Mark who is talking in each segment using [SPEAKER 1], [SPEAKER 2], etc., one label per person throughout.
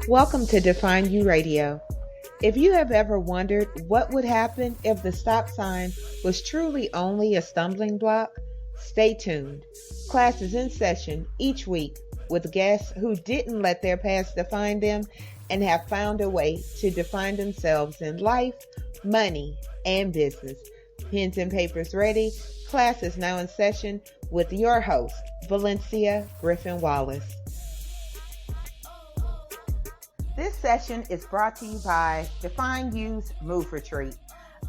[SPEAKER 1] Welcome to Define You Radio. If you have ever wondered what would happen if the stop sign was truly only a stumbling block, stay tuned. Class is in session each week with guests who didn't let their past define them and have found a way to define themselves in life, money, and business. Pens and papers ready. Class is now in session with your host, Valencia Griffin-Wallace. This session is brought to you by Define You's Move Retreat,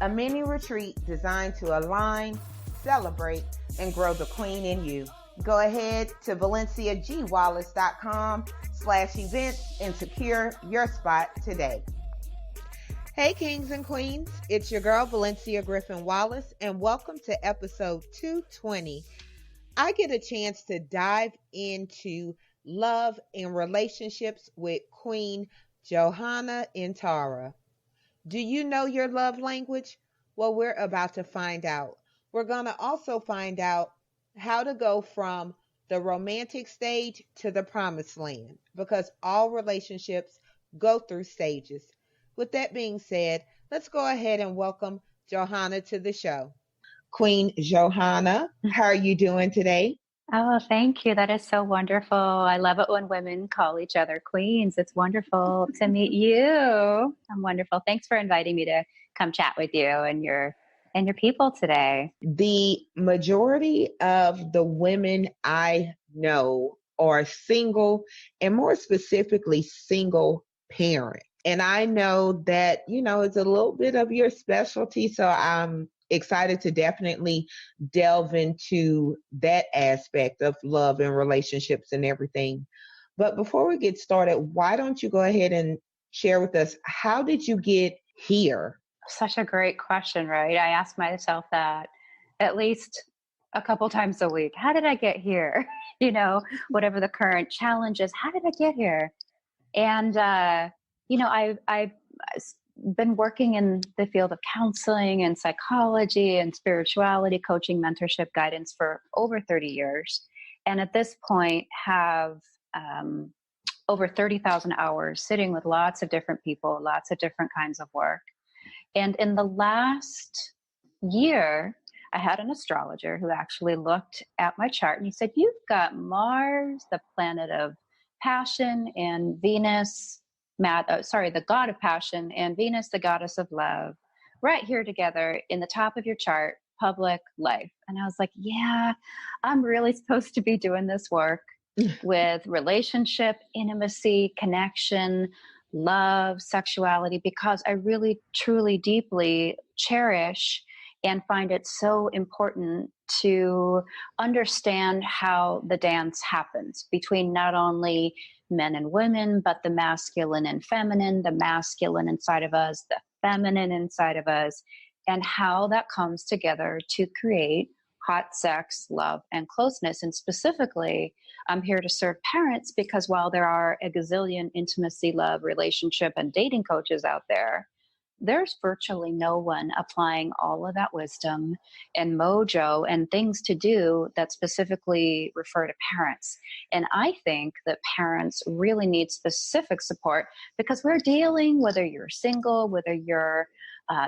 [SPEAKER 1] a mini retreat designed to align, celebrate, and grow the queen in you. Go ahead to valenciagwallace.com/events and secure your spot today. Hey kings and queens, it's your girl Valencia Griffin-Wallace and welcome to episode 220. I get a chance to dive into love and relationships with Queen Joanna Intara. Do you know your love language? Well, we're about to find out. We're going to also find out how to go from the romantic stage to the promised land, because all relationships go through stages. With that being said, let's go ahead and welcome Joanna to the show. Queen Joanna, how are you doing today?
[SPEAKER 2] Oh, thank you. That is so wonderful. I love it when women call each other queens. It's wonderful to meet you. I'm wonderful. Thanks for inviting me to come chat with you and your people today.
[SPEAKER 1] The majority of the women I know are single, and more specifically, single parent. And I know that, it's a little bit of your specialty. So I'm excited to definitely delve into that aspect of love and relationships and everything. But before we get started, why don't you go ahead and share with us, how did you get here?
[SPEAKER 2] Such a great question, right? I ask myself that at least a couple times a week. How did I get here? Whatever the current challenge is, how did I get here? And, I've been working in the field of counseling and psychology and spirituality, coaching, mentorship, guidance for over 30 years. And at this point have over 30,000 hours sitting with lots of different people, lots of different kinds of work. And in the last year, I had an astrologer who actually looked at my chart and he said, you've got Mars, the planet of passion, and Venus, the god of passion, and Venus, the goddess of love, right here together in the top of your chart, public life. And I was like, yeah, I'm really supposed to be doing this work with relationship, intimacy, connection, love, sexuality, because I really, truly, deeply cherish and find it so important to understand how the dance happens between not only men and women, but the masculine and feminine, the masculine inside of us, the feminine inside of us, and how that comes together to create hot sex, love, and closeness. And specifically, I'm here to serve parents because while there are a gazillion intimacy, love, relationship, and dating coaches out there, there's virtually no one applying all of that wisdom and mojo and things to do that specifically refer to parents. And I think that parents really need specific support because we're dealing, whether you're single, whether you're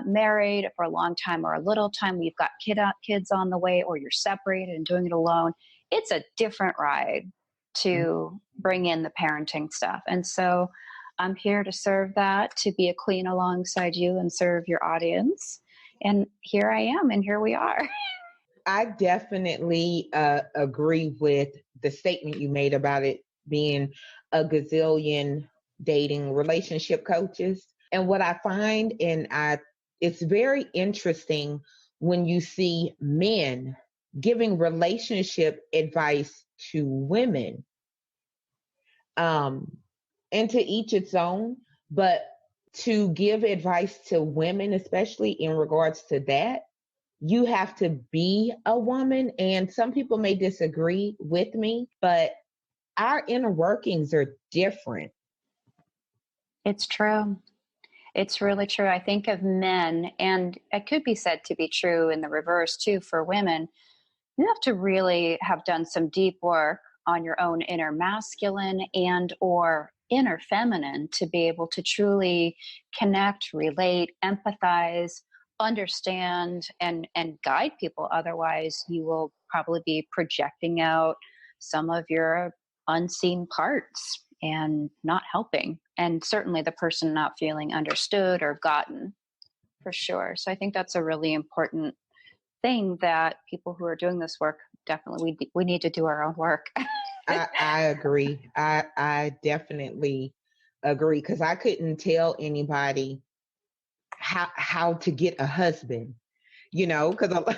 [SPEAKER 2] married for a long time or a little time, we've got kids on the way, or you're separated and doing it alone. It's a different ride to bring in the parenting stuff. And so I'm here to serve that, to be a queen alongside you and serve your audience. And here I am, and here we are.
[SPEAKER 1] I definitely agree with the statement you made about it being a gazillion dating relationship coaches. And what I find, it's very interesting when you see men giving relationship advice to women. And to each its own, but to give advice to women, especially in regards to that, you have to be a woman. And some people may disagree with me, but our inner workings are different.
[SPEAKER 2] It's true. It's really true. I think of men, and it could be said to be true in the reverse too for women. You have to really have done some deep work on your own inner masculine and or inner feminine to be able to truly connect, relate, empathize, understand, and guide people. Otherwise, you will probably be projecting out some of your unseen parts and not helping. And certainly the person not feeling understood or gotten, for sure. So I think that's a really important thing that people who are doing this work, definitely we need to do our own work.
[SPEAKER 1] I agree. I definitely agree, because I couldn't tell anybody how to get a husband, because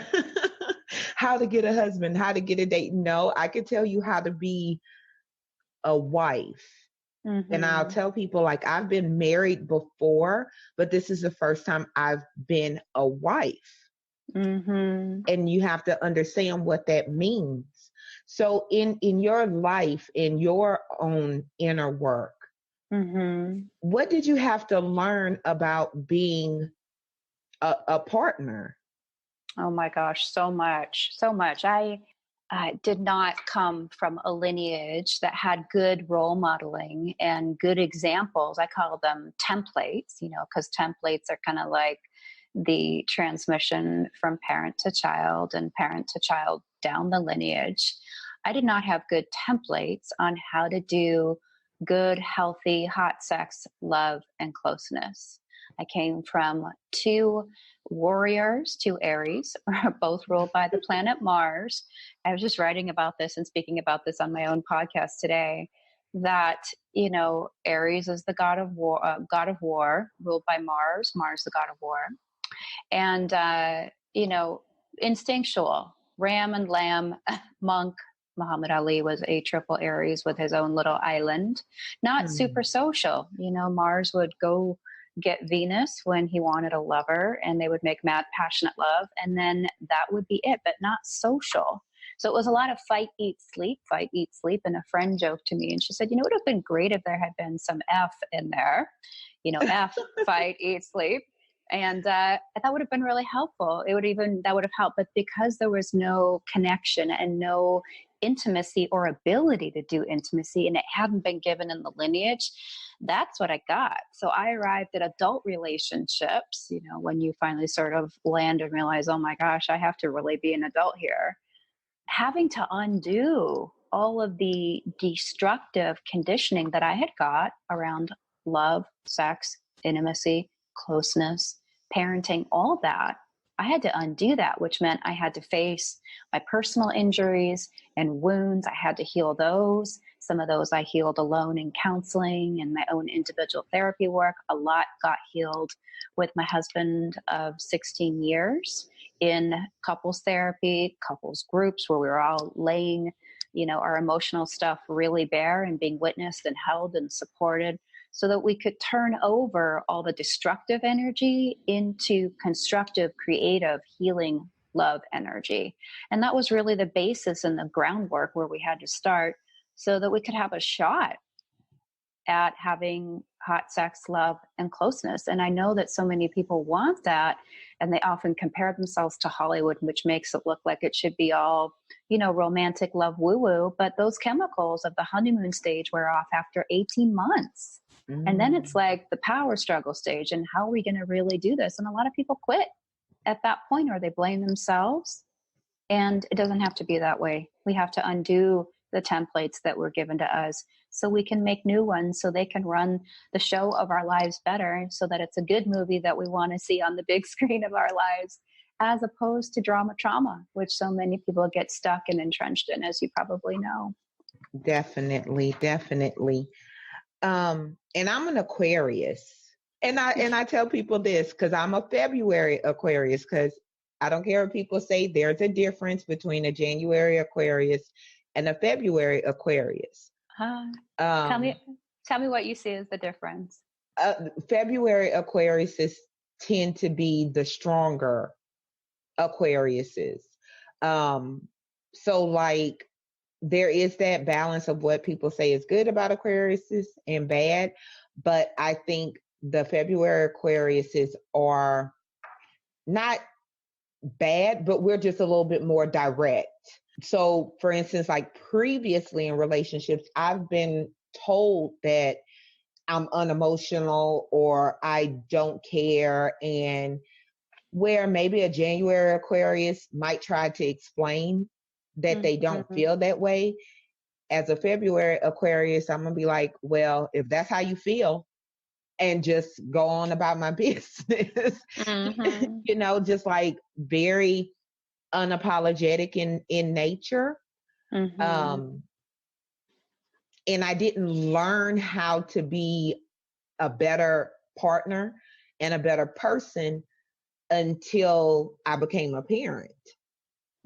[SPEAKER 1] how to get a husband, how to get a date. No, I could tell you how to be a wife. And I'll tell people, like, I've been married before, but this is the first time I've been a wife. And you have to understand what that means. So in your life, in your own inner work, what did you have to learn about being a partner?
[SPEAKER 2] Oh my gosh, so much, so much. I did not come from a lineage that had good role modeling and good examples. I call them templates, because templates are kind of like the transmission from parent to child and parent to child down the lineage. I did not have good templates on how to do good, healthy, hot sex, love, and closeness. I came from two warriors, two Aries, both ruled by the planet Mars. I was just writing about this and speaking about this on my own podcast today, that, Aries is the god of war, ruled by Mars, the god of war. And, instinctual, ram and lamb, monk. Muhammad Ali was a triple Aries with his own little island, not super social. Mars would go get Venus when he wanted a lover, and they would make mad, passionate love. And then that would be it, but not social. So it was a lot of fight, eat, sleep, fight, eat, sleep. And a friend joked to me and she said, it would have been great if there had been some F in there, F, fight, eat, sleep. And that would have been really helpful. That would have helped. But because there was no connection and no intimacy or ability to do intimacy, and it hadn't been given in the lineage, that's what I got. So I arrived at adult relationships, when you finally sort of land and realize, oh my gosh, I have to really be an adult here, having to undo all of the destructive conditioning that I had got around love, sex, intimacy, closeness, parenting, all that. I had to undo that, which meant I had to face my personal injuries and wounds. I had to heal those. Some of those I healed alone in counseling and my own individual therapy work. A lot got healed with my husband of 16 years in couples therapy, couples groups, where we were all laying, our emotional stuff really bare and being witnessed and held and supported, so that we could turn over all the destructive energy into constructive, creative, healing, love energy. And that was really the basis and the groundwork where we had to start, so that we could have a shot at having hot sex, love, and closeness. And I know that so many people want that, and they often compare themselves to Hollywood, which makes it look like it should be all, romantic love woo-woo. But those chemicals of the honeymoon stage wear off after 18 months. And then it's like the power struggle stage, and how are we going to really do this? And a lot of people quit at that point, or they blame themselves. And it doesn't have to be that way. We have to undo the templates that were given to us so we can make new ones, so they can run the show of our lives better, so that it's a good movie that we want to see on the big screen of our lives, as opposed to drama trauma, which so many people get stuck and entrenched in, as you probably know.
[SPEAKER 1] Definitely. And I'm an Aquarius, and I tell people this because I'm a February Aquarius, because I don't care what people say. There's a difference between a January Aquarius and a February Aquarius.
[SPEAKER 2] Tell me what you see as the difference.
[SPEAKER 1] February Aquariuses tend to be the stronger Aquariuses. So like, there is that balance of what people say is good about Aquariuses and bad, but I think the February Aquariuses are not bad, but we're just a little bit more direct. So for instance, like previously in relationships, I've been told that I'm unemotional or I don't care. And where maybe a January Aquarius might try to explain that they don't
[SPEAKER 2] Mhm.
[SPEAKER 1] feel that way, as a February Aquarius, I'm gonna be like, well, if that's how you feel, and just go on about my business.
[SPEAKER 2] Mhm.
[SPEAKER 1] Just like very unapologetic in nature.
[SPEAKER 2] Mhm.
[SPEAKER 1] Um, and I didn't learn how to be a better partner and a better person until I became a parent,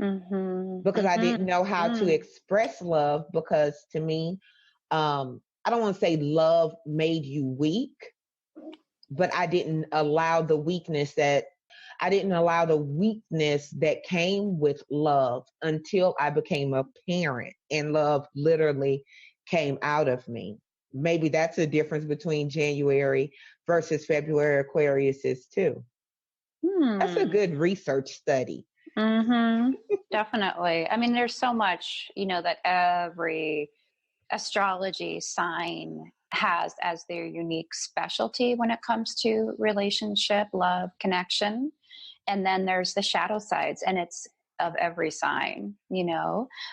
[SPEAKER 2] Mhm.
[SPEAKER 1] because I
[SPEAKER 2] Mhm.
[SPEAKER 1] didn't know how to
[SPEAKER 2] Mhm.
[SPEAKER 1] express love. Because to me, I don't want to say love made you weak, but I didn't allow the weakness that came with love until I became a parent and love literally came out of me. Maybe that's the difference between January versus February Aquariuses too. That's a
[SPEAKER 2] Hmm.
[SPEAKER 1] good research study.
[SPEAKER 2] Mhm. Definitely. I mean, there's so much, that every astrology sign has as their unique specialty when it comes to relationship, love, connection. And then there's the shadow sides, and it's of every sign.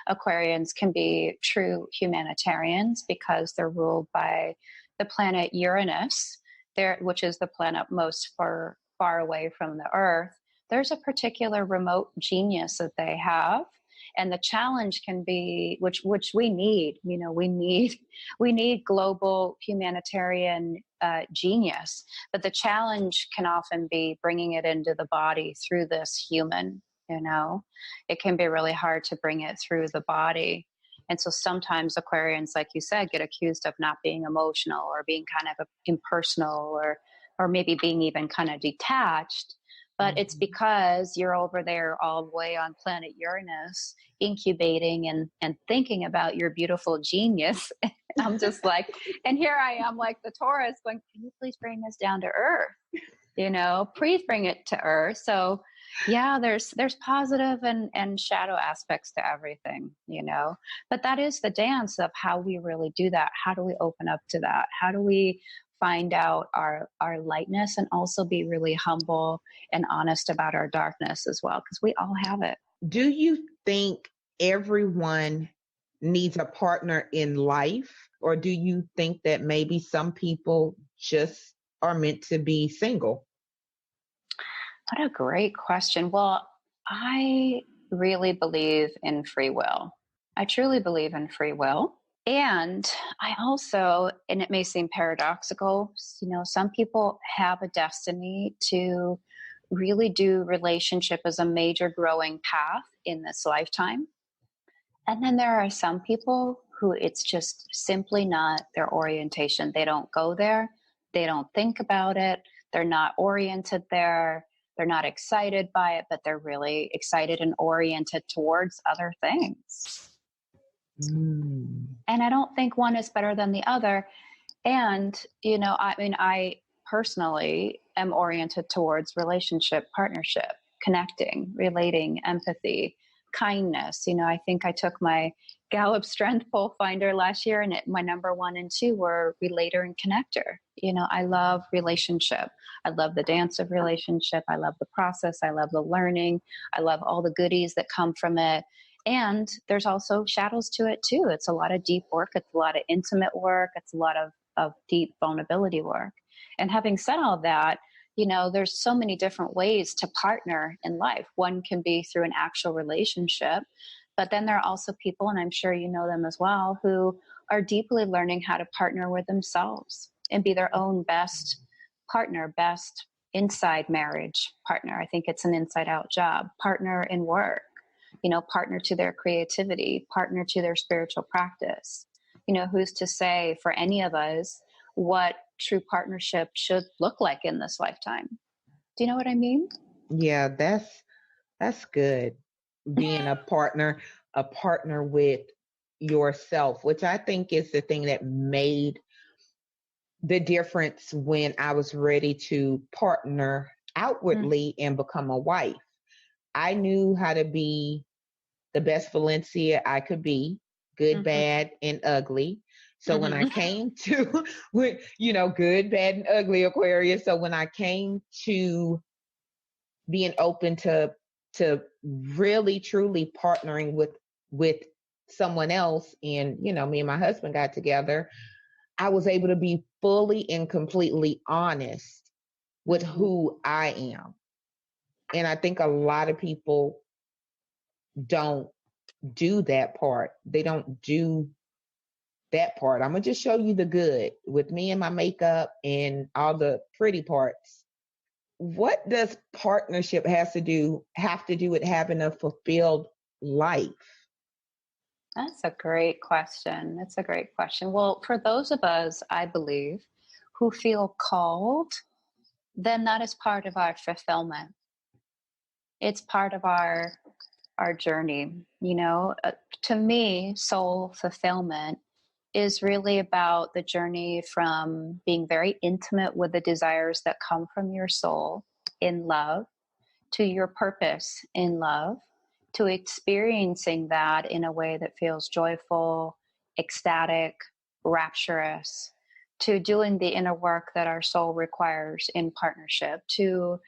[SPEAKER 2] Aquarians can be true humanitarians because they're ruled by the planet Uranus, which is the planet most far away from the Earth. There's a particular remote genius that they have, and the challenge can be, which we need. We need global humanitarian genius, but the challenge can often be bringing it into the body through this human. It can be really hard to bring it through the body. And so sometimes Aquarians, like you said, get accused of not being emotional or being kind of impersonal, or maybe being even kind of detached. But it's
[SPEAKER 1] Mhm.
[SPEAKER 2] because you're over there all the way on planet Uranus, incubating and thinking about your beautiful genius. I'm just like, and here I am, like the Taurus, going, can you please bring this down to earth? Please bring it to earth. So yeah, there's positive and shadow aspects to everything. But that is the dance of how we really do that. How do we open up to that? How do we find out our lightness, and also be really humble and honest about our darkness as well, because we all have it.
[SPEAKER 1] Do you think everyone needs a partner in life, or do you think that maybe some people just are meant to be single?
[SPEAKER 2] What a great question. Well, I really believe in free will. I truly believe in free will. And I also, and it may seem paradoxical, some people have a destiny to really do relationship as a major growing path in this lifetime. And then there are some people who it's just simply not their orientation. They don't go there, they don't think about it, they're not oriented there, they're not excited by it, but they're really excited and oriented towards other things.
[SPEAKER 1] Mm.
[SPEAKER 2] And I don't think one is better than the other. And, I mean, I personally am oriented towards relationship, partnership, connecting, relating, empathy, kindness. I think I took my Gallup Strength Pole Finder last year, and my number 1 and 2 were relator and connector. I love relationship. I love the dance of relationship. I love the process. I love the learning. I love all the goodies that come from it. And there's also shadows to it too. It's a lot of deep work. It's a lot of intimate work. It's a lot of deep vulnerability work. And having said all that, there's so many different ways to partner in life. One can be through an actual relationship, but then there are also people, and I'm sure you know them as well, who are deeply learning how to partner with themselves and be their own best partner, best inside marriage partner. I think it's an inside out job. Partner in work, partner to their creativity, partner to their spiritual practice. Who's to say for any of us what true partnership should look like in this lifetime? Do you know what I mean?
[SPEAKER 1] Yeah, that's good. Being a partner with yourself, which I think is the thing that made the difference when I was ready to partner
[SPEAKER 2] Mm,
[SPEAKER 1] outwardly and become a wife. I knew how to be the best Valencia I could be, good,
[SPEAKER 2] mhm,
[SPEAKER 1] bad, and ugly. So when I came to, good, bad, and ugly Aquarius. So when I came to being open to really truly partnering with someone else, and me and my husband got together, I was able to be fully and completely honest with who I am. And I think a lot of people don't do that part. They don't do that part. I'm going to just show you the good with me and my makeup and all the pretty parts. What does partnership have to do with having a fulfilled life?
[SPEAKER 2] That's a great question. That's a great question. Well, for those of us, I believe, who feel called, then that is part of our fulfillment. It's part of our journey. To me, soul fulfillment is really about the journey from being very intimate with the desires that come from your soul in love, to your purpose in love, to experiencing that in a way that feels joyful, ecstatic, rapturous, to doing the inner work that our soul requires in partnership, to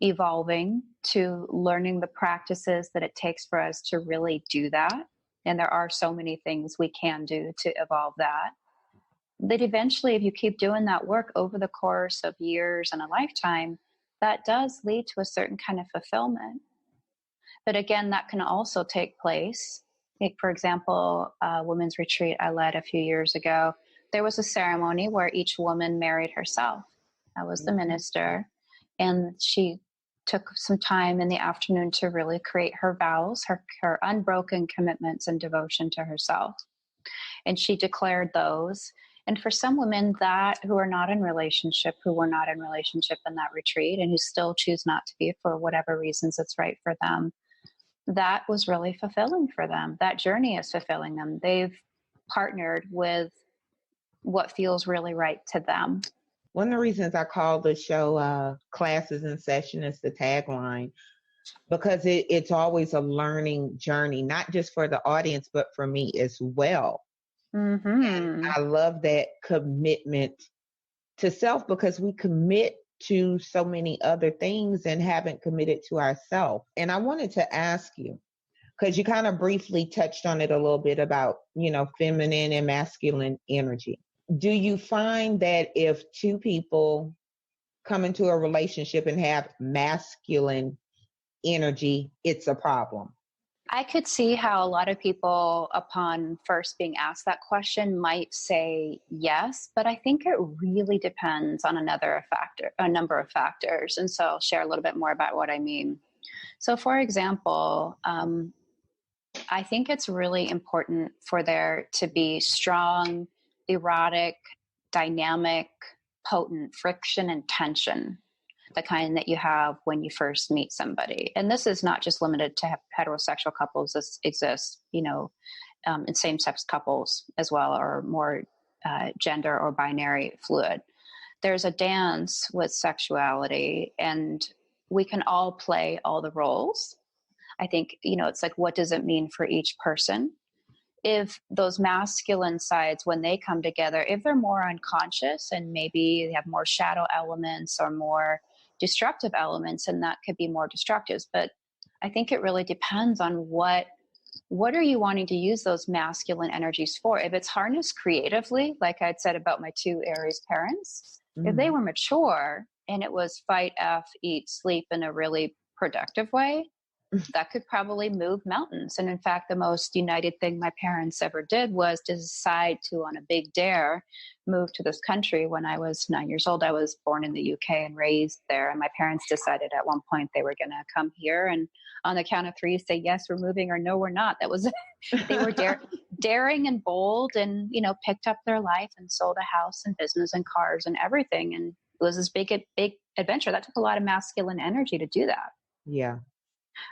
[SPEAKER 2] evolving, to learning the practices that it takes for us to really do that. And there are so many things we can do to evolve that. That eventually, if you keep doing that work over the course of years and a lifetime, that does lead to a certain kind of fulfillment. But again, that can also take place. Like, for example, a women's retreat I led a few years ago, there was a ceremony where each woman married herself. I was the minister, and she took some time in the afternoon to really create her vows, her unbroken commitments and devotion to herself. And she declared those. And for some women who were not in relationship in that retreat, and who still choose not to be for whatever reasons it's right for them, that was really fulfilling for them. That journey is fulfilling them. They've partnered with what feels really right to them.
[SPEAKER 1] One of the reasons I call the show Classes in Session is the tagline, because it's always a learning journey, not just for the audience, but for me as well. And I love that commitment to self, because we commit to so many other things and haven't committed to ourselves. And I wanted to ask you, because you kind of briefly touched on it a little bit about, feminine and masculine energy. Do you find that if two people come into a relationship and have masculine energy, it's a problem?
[SPEAKER 2] I could see how a lot of people, upon first being asked that question, might say yes, but I think it really depends on a number of factors. And so I'll share a little bit more about what I mean. So, for example, I think it's really important for there to be strong, erotic, dynamic, potent friction and tension, the kind that you have when you first meet somebody. And this is not just limited to heterosexual couples. This exists, in same-sex couples as well, or more gender or binary fluid. There's a dance with sexuality, and we can all play all the roles. I think, it's like, what does it mean for each person? If those masculine sides, when they come together, if they're more unconscious and maybe they have more shadow elements or more destructive elements, and that could be more destructive. But I think it really depends on what are you wanting to use those masculine energies for. If it's harnessed creatively, like I'd said about my two Aries parents, if they were mature and it was fight, eat, sleep in a really productive way, that could probably move mountains. And in fact, the most united thing my parents ever did was to decide to, on a big dare, move to this country when I was 9 years old. I was born in the UK and raised there. And my parents decided at one point they were going to come here. And on the count of three, say, yes, we're moving, or no, we're not. That was, they were daring and bold, and, picked up their life and sold a house and business and cars and everything. And it was this big adventure. That took a lot of masculine energy to do that.
[SPEAKER 1] Yeah.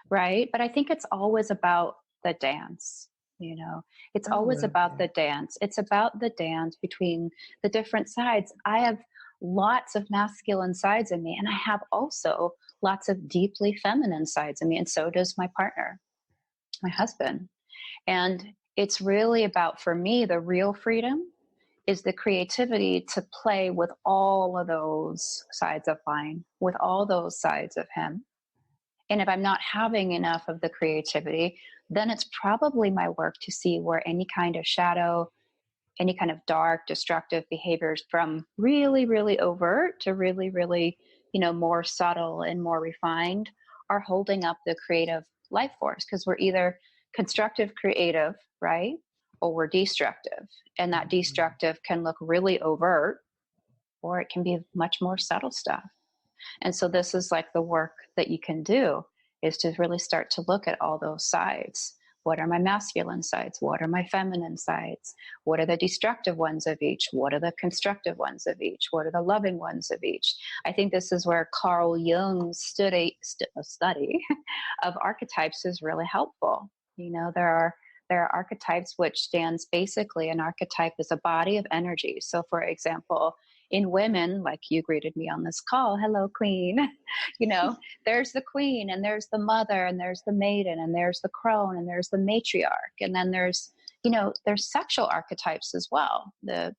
[SPEAKER 2] Right. But I think it's always about the dance. It's always about the dance. It's about the dance between the different sides. I have lots of masculine sides in me, and I have also lots of deeply feminine sides in me. And so does my partner, my husband. And it's really about, for me, the real freedom is the creativity to play with all of those sides of mine, with all those sides of him. And if I'm not having enough of the creativity, then it's probably my work to see where any kind of shadow, any kind of dark, destructive behaviors, from really, really overt to really, really, more subtle and more refined, are holding up the creative life force. Because we're either constructive creative, right? Or we're destructive. And that destructive can look really overt, or it can be much more subtle stuff. And so this is like the work that you can do, is to really start to look at all those sides. What are my masculine sides? What are my feminine sides? What are the destructive ones of each? What are the constructive ones of each? What are the loving ones of each? I think this is where Carl Jung's study of archetypes is really helpful. There are archetypes, which stands basically, an archetype is a body of energy. So for example, in women, like you greeted me on this call, hello, queen, there's the queen, and there's the mother, and there's the maiden, and there's the crone, and there's the matriarch. And then there's sexual archetypes as well. The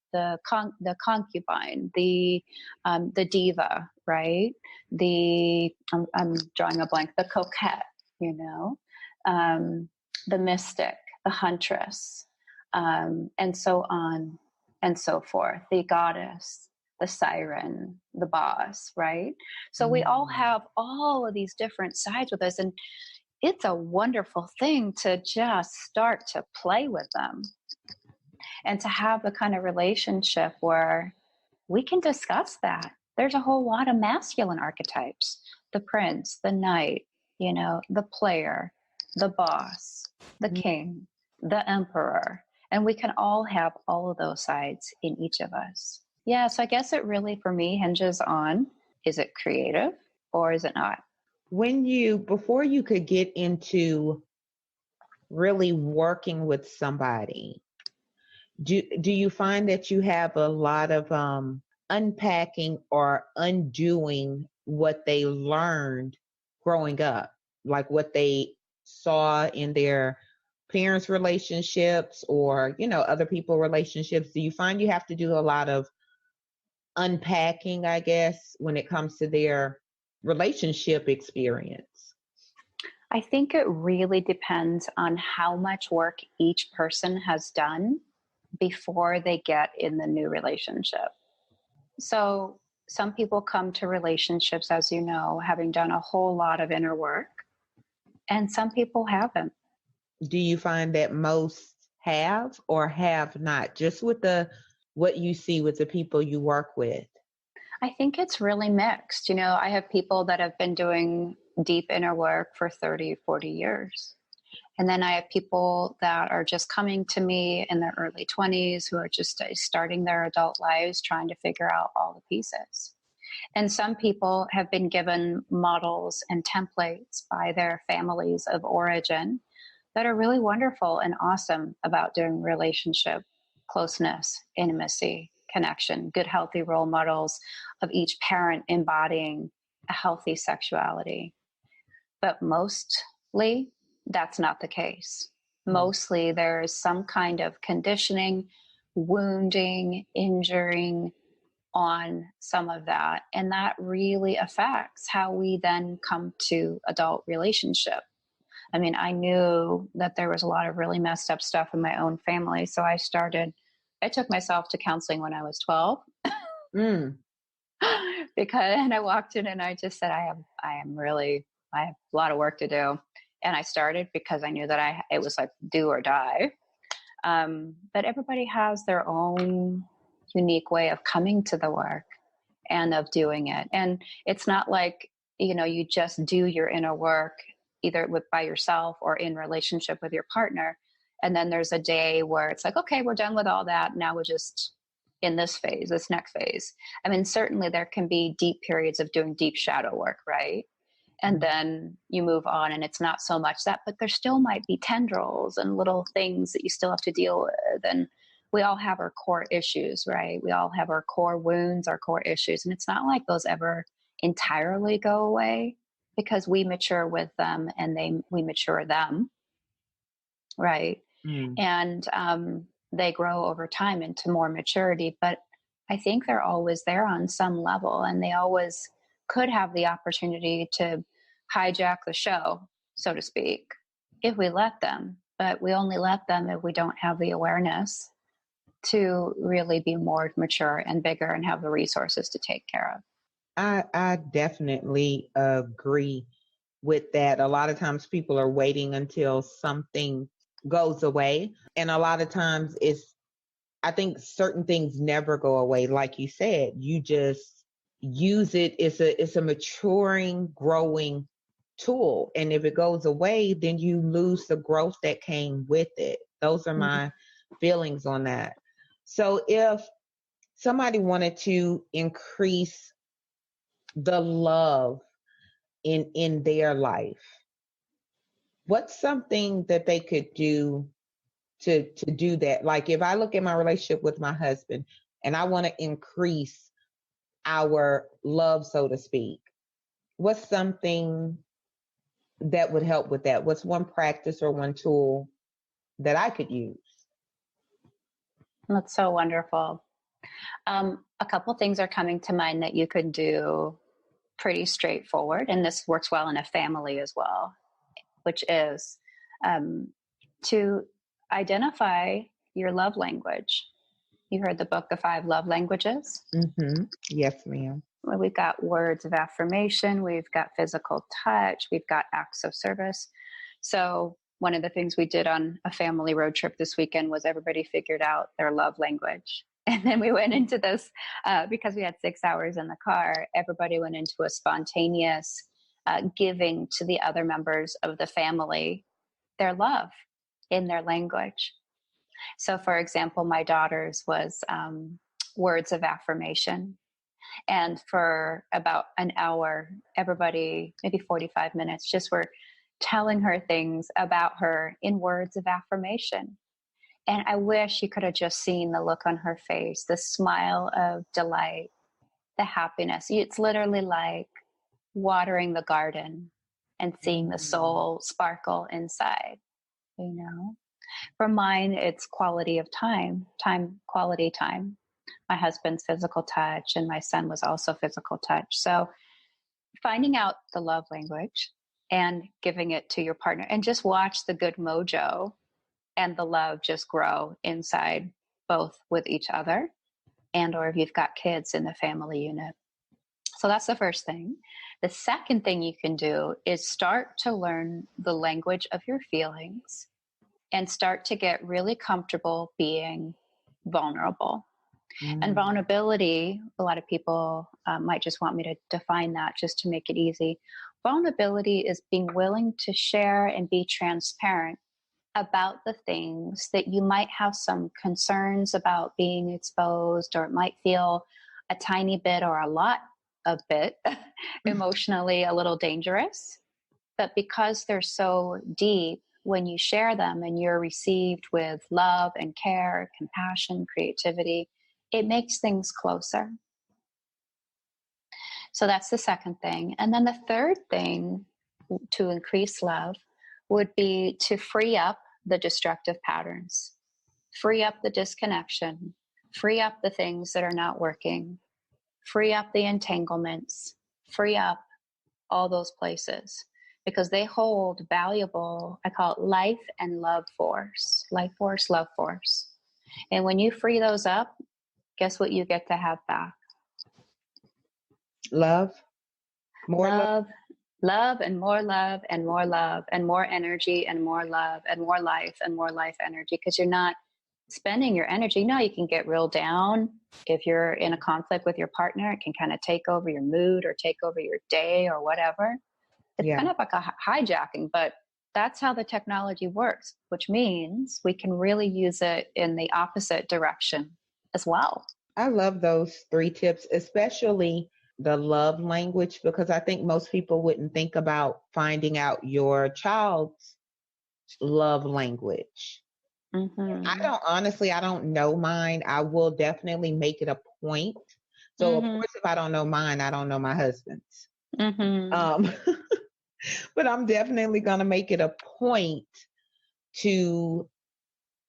[SPEAKER 2] concubine, the diva, right? I'm drawing a blank, the coquette, the mystic, the huntress, and so on and so forth, the goddess, the siren, the boss, right? So we all have all of these different sides with us, and it's a wonderful thing to just start to play with them and to have the kind of relationship where we can discuss that. There's a whole lot of masculine archetypes: the prince, the knight, the player, the boss, the king, the emperor. And we can all have all of those sides in each of us. Yeah, so I guess it really, for me, hinges on, is it creative or is it not?
[SPEAKER 1] Before you could get into really working with somebody, do you find that you have a lot of unpacking or undoing what they learned growing up, like what they saw in their parents' relationships or, other people relationships? Do you find you have to do a lot of unpacking, I guess, when it comes to their relationship experience?
[SPEAKER 2] I think it really depends on how much work each person has done before they get in the new relationship. So some people come to relationships, as you know, having done a whole lot of inner work, and some people haven't.
[SPEAKER 1] Do you find that most have or have not, just with what you see with the people you work with?
[SPEAKER 2] I think it's really mixed. I have people that have been doing deep inner work for 30, 40 years. And then I have people that are just coming to me in their early 20s who are just starting their adult lives, trying to figure out all the pieces. And some people have been given models and templates by their families of origin that are really wonderful and awesome about doing relationship, closeness, intimacy, connection, good, healthy role models of each parent embodying a healthy sexuality. But mostly, that's not the case. Mostly, there is some kind of conditioning, wounding, injuring on some of that. And that really affects how we then come to adult relationship. I mean, I knew that there was a lot of really messed up stuff in my own family. So I took myself to counseling when I was 12. And I walked in and I just said, I have a lot of work to do. And I started because I knew that it was like do or die. But everybody has their own unique way of coming to the work and of doing it. And it's not like, you just do your inner work either by yourself or in relationship with your partner. And then there's a day where it's like, okay, we're done with all that. Now we're just in this next phase. I mean, certainly there can be deep periods of doing deep shadow work, right? And then you move on and it's not so much that, but there still might be tendrils and little things that you still have to deal with. And we all have our core issues, right? We all have our core wounds, our core issues. And it's not like those ever entirely go away because we mature with them and we mature them, right?
[SPEAKER 1] Mm.
[SPEAKER 2] And they grow over time into more maturity. But I think they're always there on some level, and they always could have the opportunity to hijack the show, so to speak, if we let them. But we only let them if we don't have the awareness to really be more mature and bigger and have the resources to take care of.
[SPEAKER 1] I definitely agree with that. A lot of times people are waiting until something goes away. And a lot of times I think certain things never go away. Like you said, you just use it. It's a maturing, growing tool. And if it goes away, then you lose the growth that came with it. Those are my feelings on that. So if somebody wanted to increase the love in their life, what's something that they could do to do that? Like if I look at my relationship with my husband and I want to increase our love, so to speak, what's something that would help with that? What's one practice or one tool that I could use?
[SPEAKER 2] That's so wonderful. A couple things are coming to mind that you could do pretty straightforward, and this works well in a family as well, which is to identify your love language. You heard the book, The 5 Love Languages?
[SPEAKER 1] Mm-hmm. Yes, ma'am.
[SPEAKER 2] Well, we've got words of affirmation, we've got physical touch, we've got acts of service. So one of the things we did on a family road trip this weekend was everybody figured out their love language. And then we went into this, because we had 6 hours in the car, everybody went into a spontaneous giving to the other members of the family their love in their language. So, for example, my daughter's was words of affirmation. And for about an hour, everybody, maybe 45 minutes, just were telling her things about her in words of affirmation. And I wish you could have just seen the look on her face, the smile of delight, the happiness. It's literally like watering the garden and seeing the soul sparkle inside, you know? For mine, it's quality of quality time. My husband's physical touch, and my son was also physical touch. So finding out the love language and giving it to your partner, and just watch the good mojo and the love just grow inside, both with each other and or if you've got kids in the family unit. So that's the first thing. The second thing you can do is start to learn the language of your feelings and start to get really comfortable being vulnerable. And vulnerability, a lot of people might just want me to define that just to make it easy. Vulnerability is being willing to share and be transparent about the things that you might have some concerns about being exposed, or it might feel a tiny bit or a lot of bit emotionally a little dangerous. But because they're so deep, when you share them and you're received with love and care, compassion, creativity, it makes things closer. So that's the second thing. And then the third thing to increase love would be to free up the destructive patterns, free up the disconnection, free up the things that are not working, free up the entanglements, free up all those places, because they hold valuable, I call it life and love force, love force. And when you free those up, guess what you get to have back?
[SPEAKER 1] Love, more love.
[SPEAKER 2] Love and more love and more love and more energy and more love and more life energy, because you're not spending your energy. You can get real down if you're in a conflict with your partner. It can kind of take over your mood or take over your day or whatever. It's kind of like a hijacking, but that's how the technology works, which means we can really use it in the opposite direction as well.
[SPEAKER 1] I love those 3 tips, especially the love language, because I think most people wouldn't think about finding out your child's love language.
[SPEAKER 2] Mm-hmm.
[SPEAKER 1] I don't know mine. I will definitely make it a point. So of course, if I don't know mine, I don't know my husband's. But I'm definitely going to make it a point to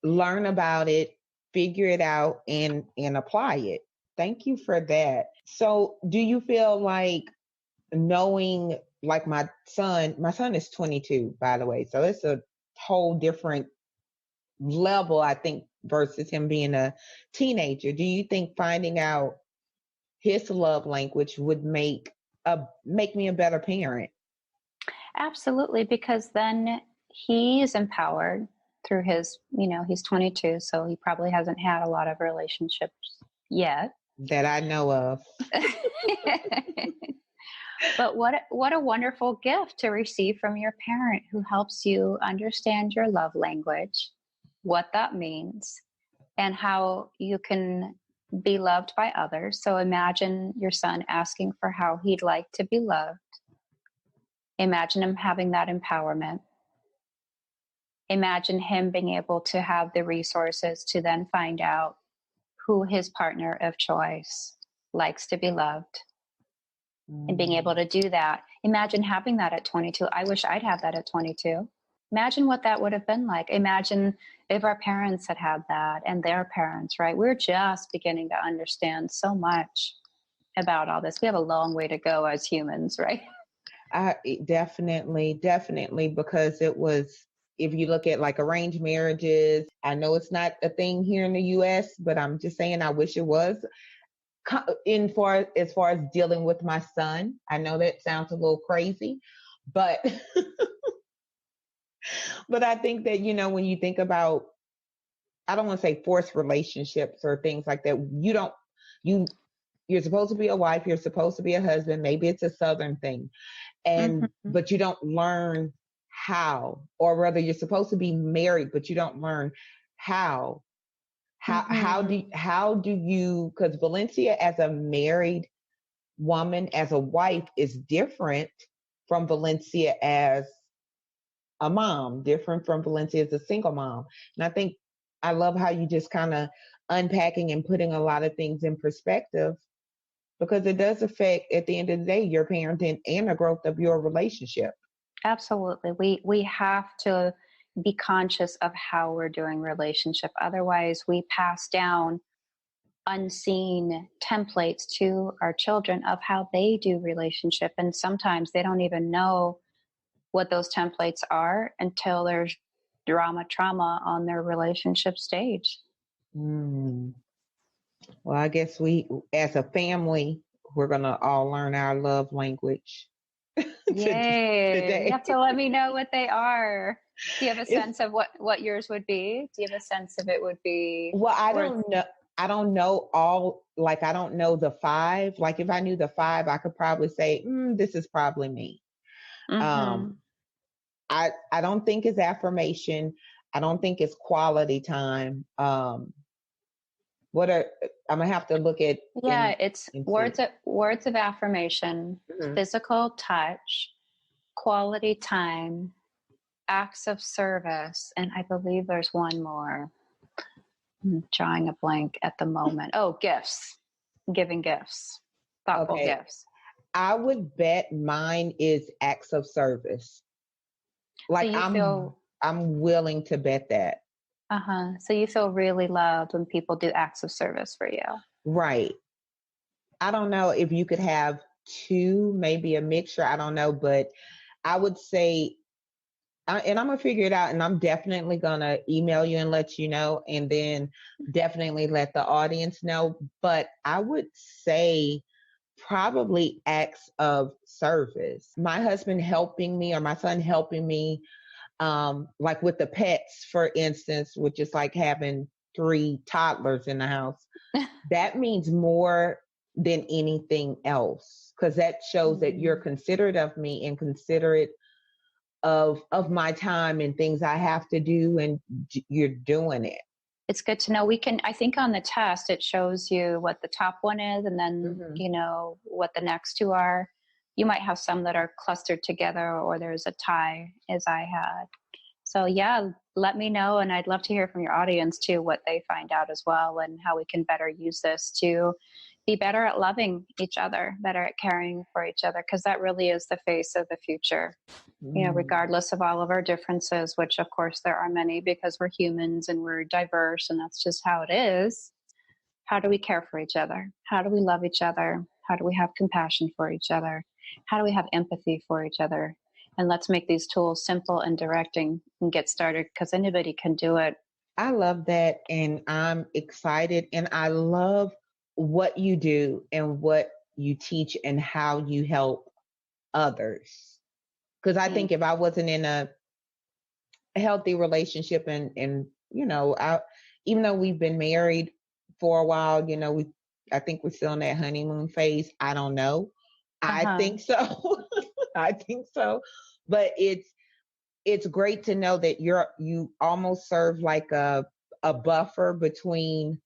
[SPEAKER 1] learn about it, figure it out, and apply it. Thank you for that. So do you feel like knowing, like my son is 22, by the way, so it's a whole different level, I think, versus him being a teenager. Do you think finding out his love language would make me a better parent?
[SPEAKER 2] Absolutely, because then he is empowered through his, he's 22, so he probably hasn't had a lot of relationships yet.
[SPEAKER 1] That I know of.
[SPEAKER 2] But what a wonderful gift to receive from your parent who helps you understand your love language, what that means, and how you can be loved by others. So imagine your son asking for how he'd like to be loved. Imagine him having that empowerment. Imagine him being able to have the resources to then find out who his partner of choice likes to be loved. And being able to do that. Imagine having that at 22. I wish I'd have that at 22. Imagine what that would have been like. Imagine if our parents had had that, and their parents, right? We're just beginning to understand so much about all this. We have a long way to go as humans, right?
[SPEAKER 1] Definitely, because it was, if you look at like arranged marriages, I know it's not a thing here in the US, but I'm just saying I wish it was. As far as dealing with my son, I know that sounds a little crazy, but but I think that, when you think about, I don't want to say forced relationships or things like that, you're supposed to be a wife, you're supposed to be a husband, maybe it's a Southern thing, but you don't learn how, or rather you're supposed to be married, but you don't learn how. How do you, because Valencia as a married woman, as a wife, is different from Valencia as a mom, different from Valencia as a single mom. And I think I love how you just kind of unpacking and putting a lot of things in perspective, because it does affect, at the end of the day, your parenting and the growth of your relationship.
[SPEAKER 2] Absolutely. We have to be conscious of how we're doing relationship. Otherwise, we pass down unseen templates to our children of how they do relationship. And sometimes they don't even know what those templates are until there's trauma on their relationship stage.
[SPEAKER 1] Well, I guess we, as a family, we're going to all learn our love language.
[SPEAKER 2] Yay.
[SPEAKER 1] today.
[SPEAKER 2] You have to let me know what they are. Do you have a sense of what yours would be? Do you have a sense of it would be?
[SPEAKER 1] Well, I don't know. I don't know all, like, I don't know the 5. Like, if I knew the 5, I could probably say, this is probably me. I don't think it's affirmation. I don't think it's quality time. I'm gonna have to look at.
[SPEAKER 2] It's words of affirmation, physical touch, quality time, acts of service, and I believe there's one more. I'm drawing a blank at the moment. Oh, gifts. Giving gifts. Thoughtful gifts.
[SPEAKER 1] I would bet mine is acts of service. Like, so I'm willing to bet that.
[SPEAKER 2] So you feel really loved when people do acts of service for you.
[SPEAKER 1] Right. I don't know if you could have 2, maybe a mixture. I don't know, but I would say, and I'm going to figure it out, and I'm definitely going to email you and let you know, and then definitely let the audience know. But I would say probably acts of service. My husband helping me, or my son helping me, like with the pets, for instance, which is like having 3 toddlers in the house. That means more than anything else, because that shows that you're considerate of me and considerate of my time and things I have to do, and you're doing it.
[SPEAKER 2] It's good to know. I think on the test, it shows you what the top one is, and then, what the next 2 are. You might have some that are clustered together, or there's a tie, as I had. So yeah, let me know. And I'd love to hear from your audience too, what they find out as well, and how we can better use this to be better at loving each other, better at caring for each other, because that really is the face of the future. Regardless of all of our differences, which of course there are many because we're humans and we're diverse and that's just how it is. How do we care for each other? How do we love each other? How do we have compassion for each other? How do we have empathy for each other? And let's make these tools simple and directing and get started, because anybody can do it.
[SPEAKER 1] I love that. And I'm excited. And I love what you do and what you teach and how you help others. Because I think if I wasn't in a healthy relationship and even though we've been married for a while, I think we're still in that honeymoon phase. I don't know. I think so. I think so. But it's great to know that you almost serve like a buffer between,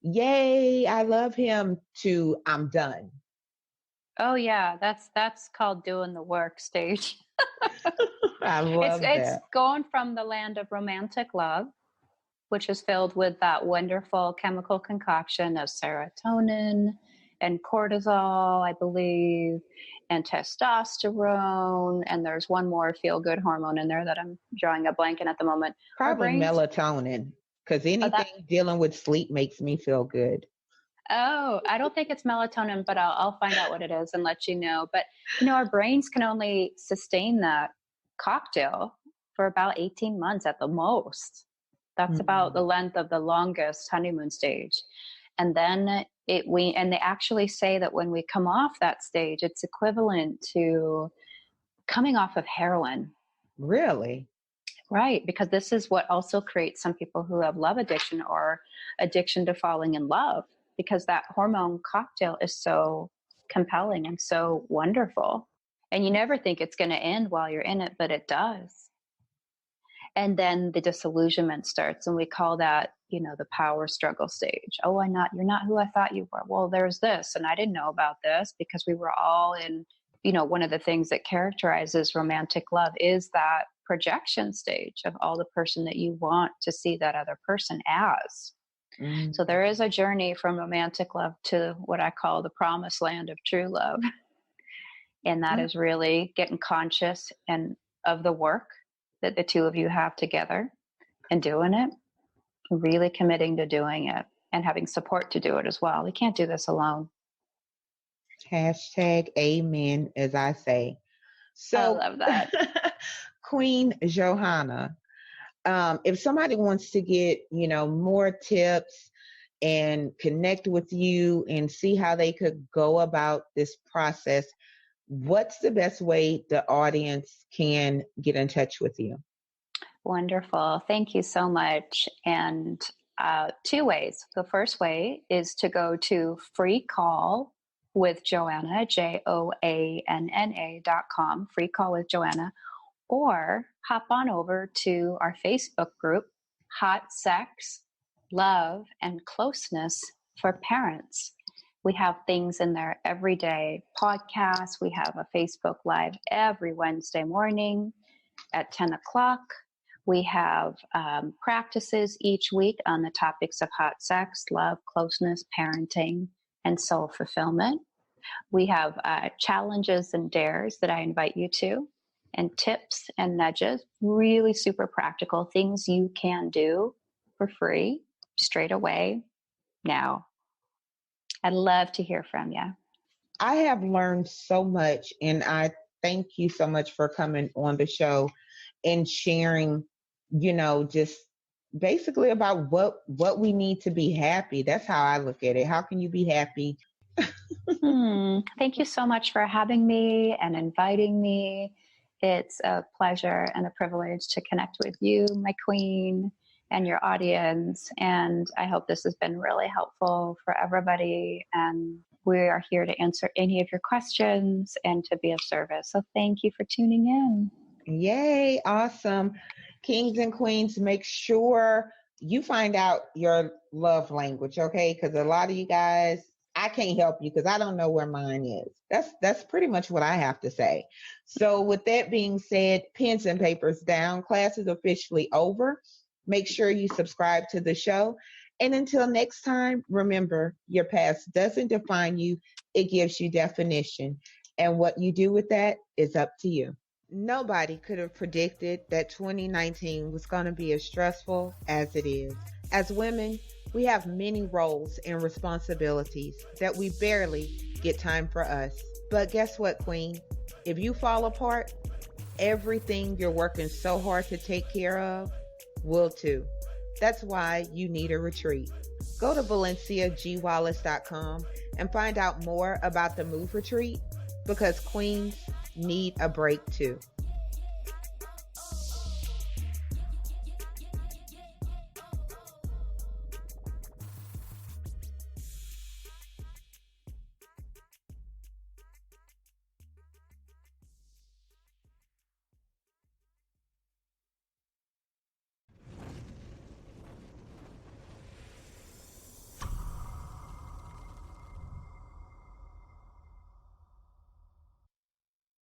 [SPEAKER 1] yay, I love him, to I'm done.
[SPEAKER 2] Oh yeah, that's called doing the work stage.
[SPEAKER 1] I love that.
[SPEAKER 2] It's going from the land of romantic love, which is filled with that wonderful chemical concoction of serotonin and cortisol, I believe, and testosterone. And there's one more feel-good hormone in there that I'm drawing a blank in at the moment.
[SPEAKER 1] Probably melatonin, because anything dealing with sleep makes me feel good.
[SPEAKER 2] Oh, I don't think it's melatonin, but I'll find out what it is and let you know. But, our brains can only sustain that cocktail for about 18 months at the most. That's about the length of the longest honeymoon stage. And then they actually say that when we come off that stage, it's equivalent to coming off of heroin.
[SPEAKER 1] Really?
[SPEAKER 2] Right. Because this is what also creates some people who have love addiction or addiction to falling in love, because that hormone cocktail is so compelling and so wonderful. And you never think it's going to end while you're in it, but it does. And then the disillusionment starts, and we call that, the power struggle stage. Oh, you're not who I thought you were. Well, there's this, and I didn't know about this, because we were all in, one of the things that characterizes romantic love is that projection stage of all the person that you want to see that other person as. So there is a journey from romantic love to what I call the promised land of true love. And that is really getting conscious and of the work that the two of you have together and doing it, really committing to doing it and having support to do it as well. We can't do this alone.
[SPEAKER 1] #amen, as I say. So
[SPEAKER 2] I love that.
[SPEAKER 1] Queen Joanna, if somebody wants to get, more tips and connect with you and see how they could go about this process, what's the best way the audience can get in touch with you?
[SPEAKER 2] Wonderful. Thank you so much. And two ways. The first way is to go to Free Call with Joanna, JOANNA.com, Free Call with Joanna, or hop on over to our Facebook group, Hot Sex, Love, and Closeness for Parents. We have things in there every day, podcasts. We have a Facebook Live every Wednesday morning at 10 o'clock. We have practices each week on the topics of hot sex, love, closeness, parenting, and soul fulfillment. We have challenges and dares that I invite you to, and tips and nudges, really super practical things you can do for free, straight away, now. I'd love to hear from you.
[SPEAKER 1] I have learned so much, and I thank you so much for coming on the show and sharing, just basically about what we need to be happy. That's how I look at it. How can you be happy?
[SPEAKER 2] Thank you so much for having me and inviting me. It's a pleasure and a privilege to connect with you, my queen, and your audience. And I hope this has been really helpful for everybody. And we are here to answer any of your questions and to be of service. So thank you for tuning in.
[SPEAKER 1] Yay. Awesome. Kings and queens, make sure you find out your love language, okay? Because a lot of you guys, I can't help you because I don't know where mine is. That's pretty much what I have to say. So with that being said, pens and papers down. Class is officially over. Make sure you subscribe to the show. And until next time, remember, your past doesn't define you, it gives you definition. And what you do with that is up to you. Nobody could have predicted that 2019 was going to be as stressful as it is. As women, we have many roles and responsibilities that we barely get time for us. But guess what, Queen? If you fall apart, everything you're working so hard to take care of will too. That's why you need a retreat. Go to valenciagwallace.com and find out more about the Move Retreat, because queens need a break too.